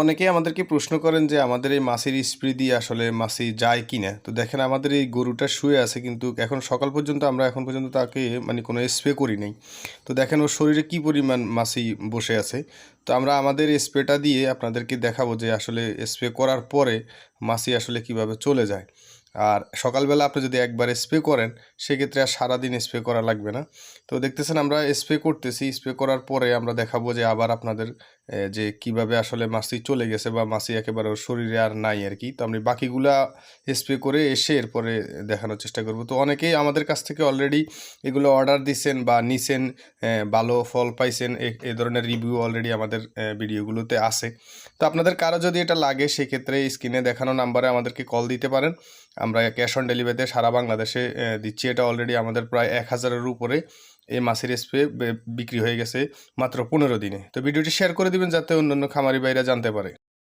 অনেকেই আমাদেরকে প্রশ্ন করেন যে আমাদের এই মাছির স্প্রে দিয়ে আসলে মাছি যায় কিনা। তো দেখেন আমাদের এই গরুটা শুয়ে আছে কিন্তু এখন সকাল পর্যন্ত আমরা এখন পর্যন্ত তাকে মানে কোনো স্প্রে করি নাই। তো দেখেন ওর শরীরে কি পরিমাণ মাছি বসে আছে। তো আমরা আমাদের স্প্রেটা দিয়ে আপনাদেরকে দেখাবো যে আসলে স্প্রে করার পরে মাছি আসলে কিভাবে চলে যায়। আর সকালবেলা আপনি যদি একবার স্প্রে করেন সেক্ষেত্রে আর সারাদিন স্প্রে করা লাগবে না। তো দেখতেছেন আমরা স্প্রে করতেছি, স্প্রে করার পরে আমরা দেখাবো যে আবার আপনাদের যে কিভাবে আসলে মাছি চলে গেছে বা মাছি একেবারে ওর শরীরে আর নাই আর কি। তো আমি বাকিগুলা স্প্রে করে এসে এরপরে দেখানোর চেষ্টা করব। তো অনেকেই আমাদের কাছ থেকে অলরেডি এগুলো অর্ডার দিছেন বা নিছেন, ভালো ফল পাইছেন, এ ধরনের রিভিউ অলরেডি আমাদের ভিডিওগুলোতে আছে। তো আপনাদের কারো যদি এটা লাগে সেক্ষেত্রে স্ক্রিনে দেখানো নাম্বারে আমাদেরকে কল দিতে পারেন। আমরা ক্যাশ অন ডেলিভারিতে সারা বাংলাদেশে দিচ্ছি। এটা অলরেডি আমাদের প্রায় ১,০০০-এর উপরে এই মাছের স্প্রে বিক্রি হয়ে গেছে মাত্র ১৫ দিনে। তো ভিডিওটি শেয়ার করে দিবেন যাতে অন্যান্য খামারি ভাইরা জানতে পারে।